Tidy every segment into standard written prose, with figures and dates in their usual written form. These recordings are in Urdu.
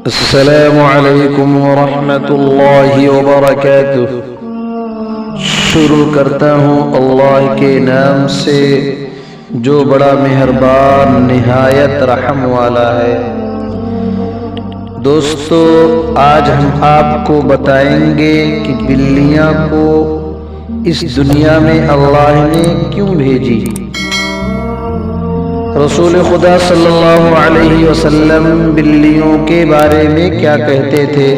السلام علیکم ورحمۃ اللہ وبرکاتہ۔ شروع کرتا ہوں اللہ کے نام سے جو بڑا مہربان نہایت رحم والا ہے۔ دوستو، آج ہم آپ کو بتائیں گے کہ بلیاں کو اس دنیا میں اللہ نے کیوں بھیجی۔ رسول خدا صلی اللہ علیہ وسلم بلیوں کے بارے میں کیا کہتے تھے،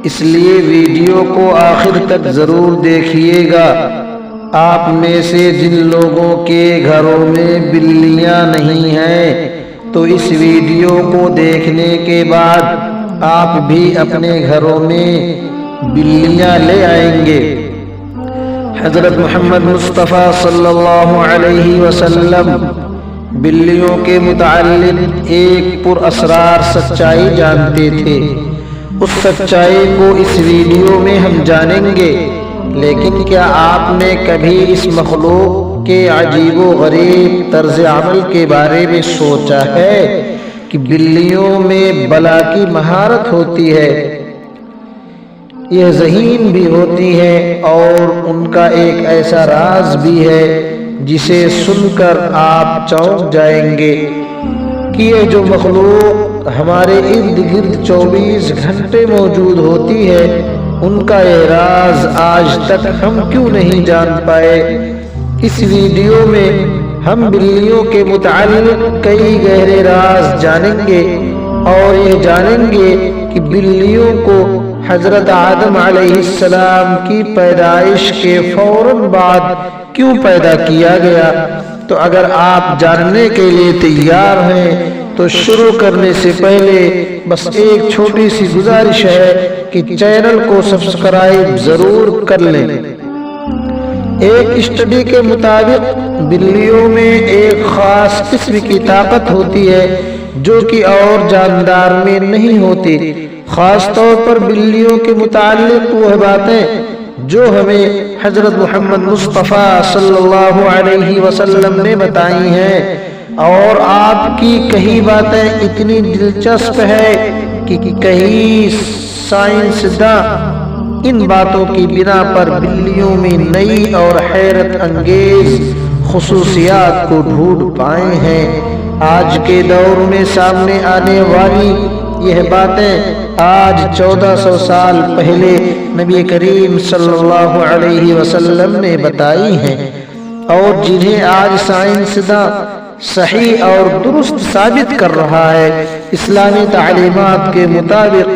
اس لیے ویڈیو کو آخر تک ضرور دیکھیے گا۔ آپ میں سے جن لوگوں کے گھروں میں بلیاں نہیں ہیں تو اس ویڈیو کو دیکھنے کے بعد آپ بھی اپنے گھروں میں بلیاں لے آئیں گے۔ حضرت محمد مصطفیٰ صلی اللہ علیہ وسلم بلیوں کے متعلق ایک پر اسرار سچائی جانتے تھے۔ اس سچائی کو اس ویڈیو میں ہم جانیں گے، لیکن کیا آپ نے کبھی اس مخلوق کے عجیب و غریب طرز عمل کے بارے میں سوچا ہے کہ بلیوں میں بلا کی مہارت ہوتی ہے، یہ ذہین بھی ہوتی ہے اور ان کا ایک ایسا راز بھی ہے جسے سن کر آپ چونک جائیں گے کہ یہ جو مخلوق ہمارے ارد گرد 24 گھنٹے موجود ہوتی ہے، ان کا یہ راز آج تک ہم کیوں نہیں جان پائے۔ اس ویڈیو میں ہم بلیوں کے متعلق کئی گہرے راز جانیں گے اور یہ جانیں گے کہ بلیوں کو حضرت آدم علیہ السلام کی پیدائش کے فوراً بعد کیوں پیدا کیا گیا۔ تو اگر آپ جاننے کے لیے تیار ہیں تو شروع کرنے سے پہلے بس ایک چھوٹی سی گزارش ہے کہ چینل کو سبسکرائب ضرور کر لیں۔ ایک اسٹڈی کے مطابق بلیوں میں ایک خاص قسم کی طاقت ہوتی ہے جو کہ اور جاندار میں نہیں ہوتی۔ خاص طور پر بلیوں کے متعلق وہ باتیں جو ہمیں حضرت محمد مصطفیٰ صلی اللہ علیہ وسلم نے بتائی ہیں، اور آپ کی کئی باتیں اتنی دلچسپ ہے کہ کئی سائنسداں ان باتوں کی بنا پر بلیوں میں نئی اور حیرت انگیز خصوصیات کو ڈھونڈ پائے ہیں۔ آج کے دور میں سامنے آنے والی یہ باتیں آج 1400 سال پہلے نبی کریم صلی اللہ علیہ وسلم نے بتائی ہیں، اور جنہیں آج سائنسداں صحیح اور درست ثابت کر رہا ہے۔ اسلامی تعلیمات کے مطابق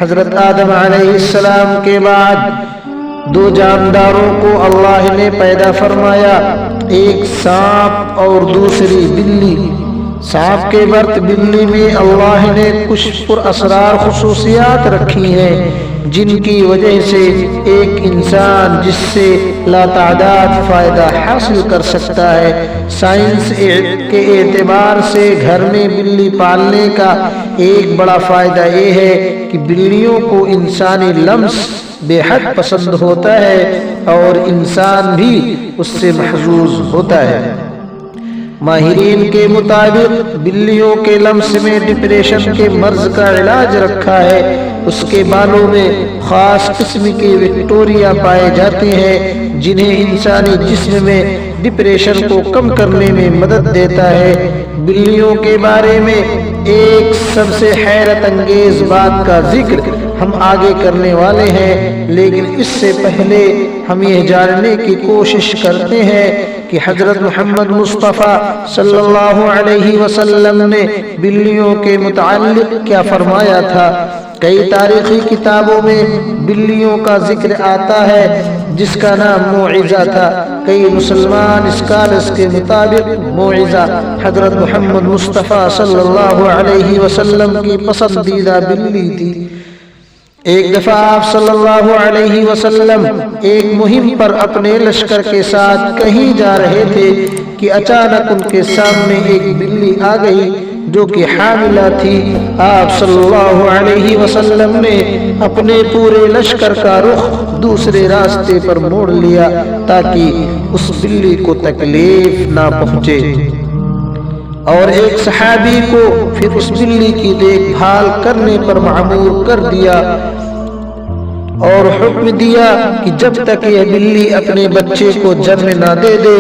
حضرت آدم علیہ السلام کے بعد 2 جانداروں کو اللہ نے پیدا فرمایا، ایک سانپ اور دوسری بلی۔ سانپ کے برت بلی میں اللہ نے کچھ پر اسرار خصوصیات رکھی ہیں جن کی وجہ سے ایک انسان جس سے لا تعداد فائدہ حاصل کر سکتا ہے۔ سائنس کے اعتبار سے گھر میں بلی پالنے کا ایک بڑا فائدہ یہ ہے کہ بلیوں کو انسانی لمس بے حد پسند ہوتا ہے اور انسان بھی اس سے محظوظ ہوتا ہے۔ ماہرین کے مطابق بلیوں کے لمس میں ڈپریشن کے مرض کا علاج رکھا ہے۔ اس کے بالوں میں خاص قسم کی وکٹوریا پائے جاتے ہیں جنہیں انسانی جسم میں ڈپریشن کو کم کرنے میں مدد دیتا ہے۔ بلیوں کے بارے میں ایک سب سے حیرت انگیز بات کا ذکر ہم آگے کرنے والے ہیں، لیکن اس سے پہلے ہم یہ جاننے کی کوشش کرتے ہیں کہ حضرت محمد مصطفیٰ صلی اللہ علیہ وسلم نے بلیوں کے متعلق کیا فرمایا تھا۔ کئی تاریخی کتابوں میں بلیوں کا ذکر آتا ہے جس کا نام موعظہ تھا۔ کئی مسلمان اسکالرز کے مطابق موعظہ حضرت محمد مصطفیٰ صلی اللہ علیہ وسلم کی پسندیدہ بلی تھی۔ ایک دفعہ آپ صلی اللہ علیہ وسلم ایک مہم پر اپنے لشکر کے ساتھ کہیں جا رہے تھے کہ اچانک ان کے سامنے ایک بلی آ گئی جو کہ حاملہ تھی۔ آپ صلی اللہ علیہ وسلم نے اپنے پورے لشکر کا رخ دوسرے راستے پر موڑ لیا تاکہ اس بلی کو تکلیف نہ پہنچے۔ اور ایک صحابی کو پھر اس بلی کی دیکھ بھال کرنے پر معمور کر دیا اور حکم دیا کہ جب تک یہ بلی اپنے بچے کو جنم نہ دے دے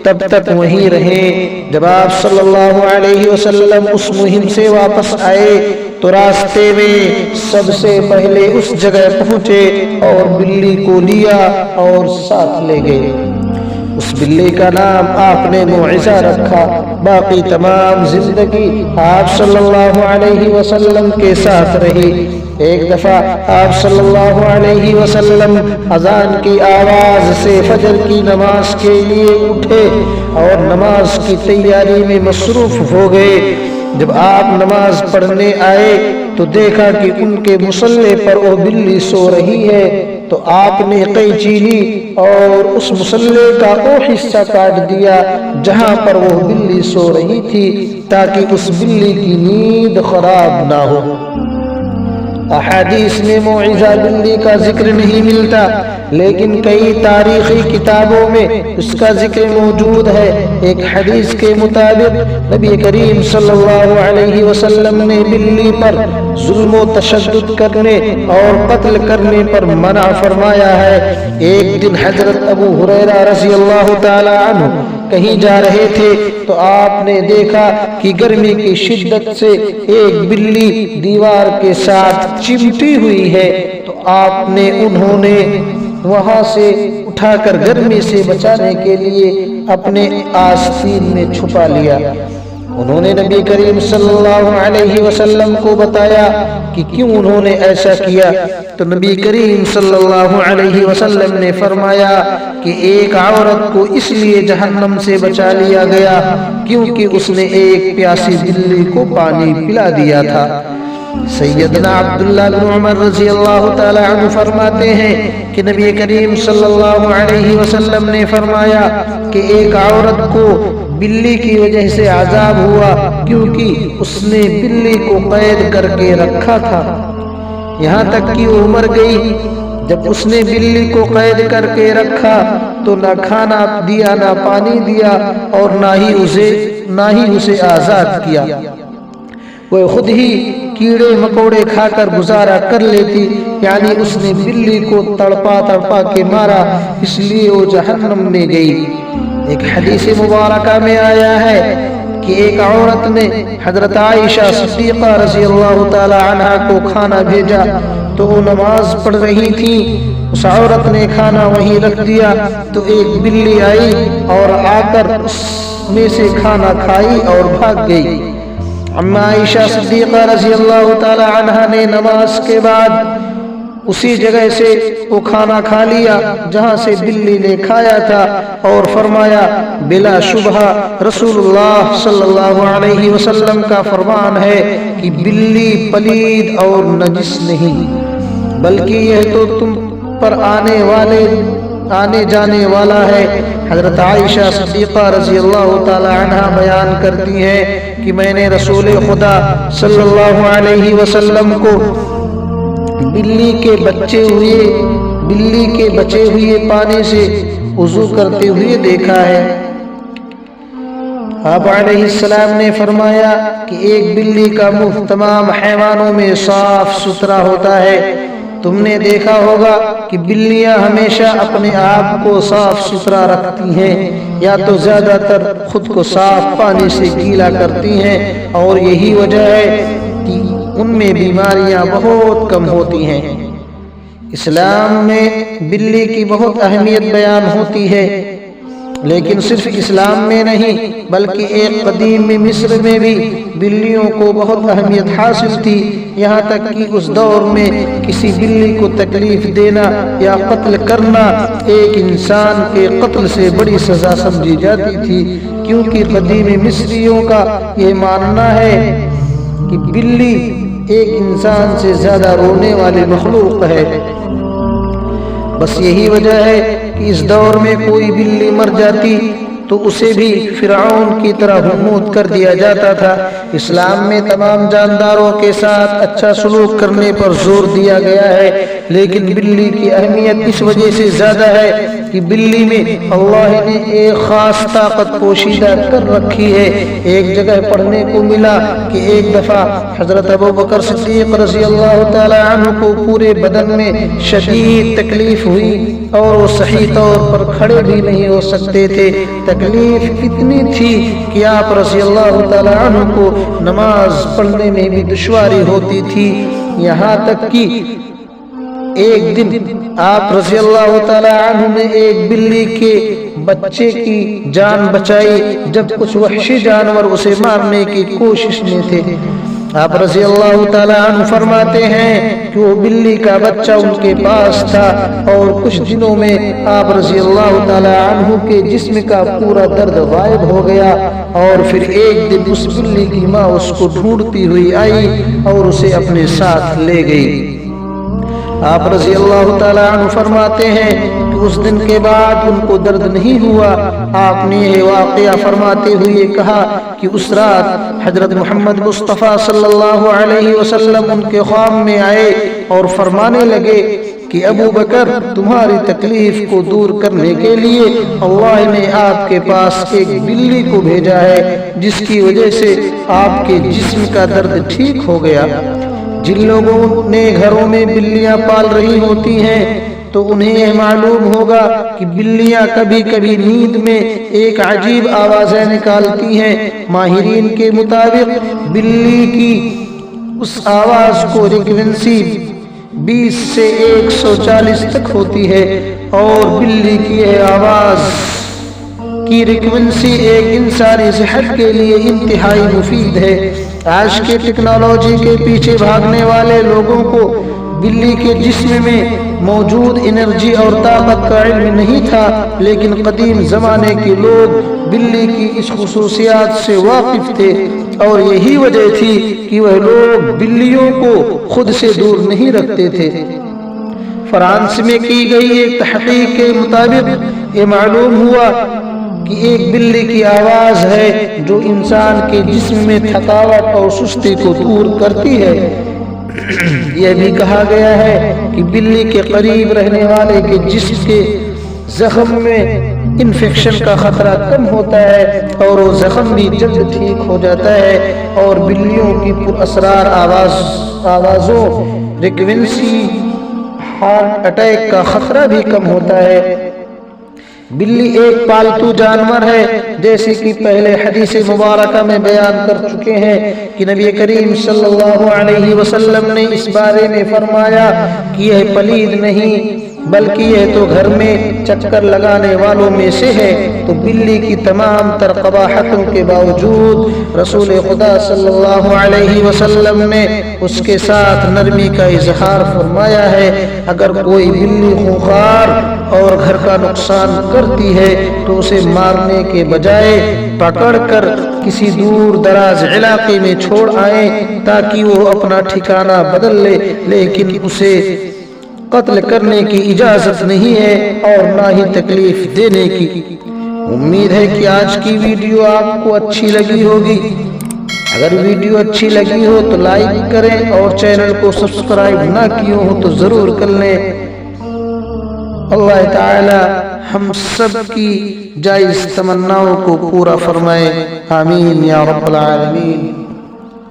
تب تک وہیں رہیں۔ جب آپ صلی اللہ علیہ وسلم اس مہم سے واپس آئے تو راستے میں سب سے پہلے اس جگہ پہنچے اور بلی کو لیا اور ساتھ لے گئے۔ اس بلی کا نام آپ نے معزہ رکھا۔ باقی تمام زندگی آپ صلی اللہ علیہ وسلم کے ساتھ رہی۔ ایک دفعہ آپ صلی اللہ علیہ وسلم اذان کی آواز سے فجر کی نماز کے لیے اٹھے اور نماز کی تیاری میں مصروف ہو گئے۔ جب آپ نماز پڑھنے آئے تو دیکھا کہ ان کے مصلے پر وہ بلی سو رہی ہے، تو آپ نے قینچی لی اور اس مصلے کا وہ حصہ کاٹ دیا جہاں پر وہ بلی سو رہی تھی تاکہ اس بلی کی نیند خراب نہ ہو۔ احادیث میں موعظہ بلی کا ذکر نہیں ملتا، لیکن کئی تاریخی کتابوں میں اس کا ذکر موجود ہے۔ ایک حدیث کے مطابق نبی کریم صلی اللہ علیہ وسلم نے بلی پر ظلم و تشدد کرنے اور قتل کرنے پر منع فرمایا ہے۔ ایک دن حضرت ابو ہریرہ رضی اللہ تعالی عنہ کہیں جا رہے تھے تو آپ نے دیکھا کہ گرمی کی شدت سے ایک بلی دیوار کے ساتھ چمٹی ہوئی ہے، تو آپ نے انہوں نے وہاں سے اٹھا کر گرمی سے بچانے کے لیے اپنے آستین میں چھپا لیا۔ انہوں نے نبی کریم صلی اللہ علیہ وسلم کو بتایا کہ کیوں انہوں نے ایسا کیا، تو نبی کریم صلی اللہ علیہ وسلم نے فرمایا کہ ایک عورت کو اس لیے جہنم سے بچا لیا گیا کیونکہ اس نے ایک پیاسی بلی کو پانی پلا دیا تھا۔ سیدنا عبداللہ بن عمر رضی اللہ تعالی عنہ فرماتے ہیں کہ نبی کریم صلی اللہ علیہ وسلم نے فرمایا کہ ایک عورت کو بلی کی وجہ سے عذاب ہوا کیونکہ اس نے بلی کو قید کر کے رکھا تھا، یہاں تک کہ وہ مر گئی۔ جب اس نے بلی کو قید کر کے رکھا تو نہ کھانا دیا، نہ پانی دیا، اور نہ ہی اسے آزاد کیا۔ وہ خود ہی کیڑے مکوڑے کھا کر گزارا کر لیتی، یعنی اس نے بلی کو تڑپا کے مارا، اس لیے وہ جہنم میں گئی۔ ایک حدیث مبارکہ میں آیا ہے کہ ایک عورت نے حضرت عائشہ صدیقہ رضی اللہ تعالی عنہا کو کھانا بھیجا تو وہ نماز پڑھ رہی تھی۔ اس عورت نے کھانا وہیں رکھ دیا تو ایک بلی آئی اور آ کر اس میں سے کھانا کھائی اور بھاگ گئی۔ اما عائشہ صدیقہ رضی اللہ تعالی عنہا نے نماز کے بعد اسی جگہ سے وہ کھانا کھا لیا جہاں سے بلی نے کھایا تھا، اور فرمایا بلا شبہ رسول اللہ صلی اللہ علیہ وسلم کا فرمان ہے کہ بلی پلید اور نجس نہیں، بلکہ یہ تو تم پر آنے جانے والا ہے۔ حضرت عائشہ صدیقہ رضی اللہ تعالی عنہا بیان کرتی ہے کہ میں نے رسول خدا صلی اللہ علیہ وسلم کو بلی کے بچے ہوئے پانی سے وضو کرتے ہوئے دیکھا ہے۔ آپ علیہ السلام نے فرمایا کہ ایک بلی کا منہ تمام حیوانوں میں صاف ستھرا ہوتا ہے۔ تم نے دیکھا ہوگا کہ بلیاں ہمیشہ اپنے آپ کو صاف ستھرا رکھتی ہیں، یا تو زیادہ تر خود کو صاف پانی سے گیلا کرتی ہیں، اور یہی وجہ ہے کہ ان میں بیماریاں بہت کم ہوتی ہیں۔ اسلام میں بلی کی بہت اہمیت بیان ہوتی ہے، لیکن صرف اسلام میں نہیں بلکہ ایک قدیم مصر میں بھی بلیوں کو بہت اہمیت حاصل تھی، یہاں تک کہ اس دور میں کسی بلی کو تکلیف دینا یا قتل کرنا ایک انسان کے قتل سے بڑی سزا سمجھی جاتی تھی، کیونکہ قدیم مصریوں کا یہ ماننا ہے کہ بلی ایک انسان سے زیادہ رونے والی مخلوق ہے۔ بس یہی وجہ ہے کہ اس دور میں کوئی بلی مر جاتی تو اسے بھی فرعون کی طرح حمود کر دیا جاتا تھا۔ اسلام میں تمام جانداروں کے ساتھ اچھا سلوک کرنے پر زور دیا گیا ہے، لیکن بلی کی اہمیت اس وجہ سے زیادہ ہے کہ بلی میں اللہ نے ایک خاص طاقت پوشیدہ کر رکھی ہے۔ ایک جگہ پڑھنے کو ملا کہ ایک دفعہ حضرت ابوبکر صدیق رضی اللہ تعالی عنہ کو پورے بدن میں شدید تکلیف ہوئی اور وہ صحیح طور پر کھڑے بھی نہیں ہو سکتے تھے۔ تکلیف اتنی تھی کہ آپ رضی اللہ تعالی عنہ کو نماز پڑھنے میں بھی دشواری ہوتی تھی، یہاں تک کہ ایک دن آپ رضی اللہ تعالی عنہ نے ایک بلی کے بچے کی جان بچائی جب کچھ وحشی جانور اسے مارنے کی کوشش میں تھے۔ آپ رضی اللہ تعالی عنہ فرماتے ہیں کہ وہ بلی کا بچہ ان کے پاس تھا اور کچھ دنوں میں آپ رضی اللہ تعالی عنہ کے جسم کا پورا درد غائب ہو گیا، اور پھر ایک دن اس بلی کی ماں اس کو ڈھونڈتی ہوئی آئی اور اسے اپنے ساتھ لے گئی۔ آپ رضی اللہ تعالی عنہ فرماتے ہیں کہ اس دن کے بعد ان کو درد نہیں ہوا۔ آپ نے یہ واقعہ فرماتے ہوئے کہا کہ اس رات حضرت محمد مصطفیٰ صلی اللہ علیہ وسلم ان کے خواب میں آئے اور فرمانے لگے کہ ابو بکر، تمہاری تکلیف کو دور کرنے کے لیے اللہ نے آپ کے پاس ایک بلی کو بھیجا ہے، جس کی وجہ سے آپ کے جسم کا درد ٹھیک ہو گیا۔ جن لوگوں نے گھروں میں بلیاں پال رہی ہوتی ہیں تو انہیں یہ معلوم ہوگا کہ بلیاں کبھی کبھی نیند میں ایک عجیب آوازیں نکالتی ہیں۔ ماہرین کے مطابق بلی کی اس آواز کو ریکوینسی 20 سے 140 تک ہوتی ہے، اور بلی کی یہ آواز کی ریکوینسی ایک انسانی صحت کے لیے انتہائی مفید ہے۔ آج کے ٹیکنالوجی کے پیچھے بھاگنے والے لوگوں کو بلی کے جسم میں موجود انرجی اور طاقت کا علم نہیں تھا، لیکن قدیم زمانے کے لوگ بلی کی اس خصوصیات سے واقف تھے، اور یہی وجہ تھی کہ وہ لوگ بلیوں کو خود سے دور نہیں رکھتے تھے۔ فرانس میں کی گئی ایک تحقیق کے مطابق یہ معلوم ہوا کہ ایک بلی کی آواز ہے جو انسان کے جسم میں تھکاوٹ اور سستی کو دور کرتی ہے۔ یہ بھی کہا گیا ہے کہ بلی کے قریب رہنے والے کے جسم کے زخم میں انفیکشن کا خطرہ کم ہوتا ہے اور وہ زخم بھی جلد ٹھیک ہو جاتا ہے، اور بلیوں کی پر اسرار آوازوں ریکوینسی ہارٹ اٹیک کا خطرہ بھی کم ہوتا ہے۔ بلی ایک پالتو جانور ہے، جیسے کہ پہلے حدیث مبارکہ میں بیان کر چکے ہیں کہ نبی کریم صلی اللہ علیہ وسلم نے اس بارے میں فرمایا کہ یہ پلید نہیں بلکہ یہ تو گھر میں چکر لگانے والوں میں سے ہے۔ تو بلی کی تمام تر قباحتوں کے باوجود رسول خدا صلی اللہ علیہ وسلم نے اس کے ساتھ نرمی کا اظہار فرمایا ہے۔ اگر کوئی بلی خونخوار اور گھر کا نقصان کرتی ہے تو اسے مارنے کے بجائے پکڑ کر کسی دور دراز علاقے میں چھوڑ آئیں تاکہ وہ اپنا ٹھکانہ بدل لے، لیکن اسے قتل کرنے کی اجازت نہیں ہے اور نہ ہی تکلیف دینے کی۔ امید ہے کہ آج کی ویڈیو آپ کو اچھی لگی ہوگی۔ اگر ویڈیو اچھی لگی ہو تو لائک کریں اور چینل کو سبسکرائب نہ کیے ہو تو ضرور کر لیں۔ اللہ تعالی ہم سب کی جائز تمناؤں کو پورا فرمائے، آمین یا رب العالمین۔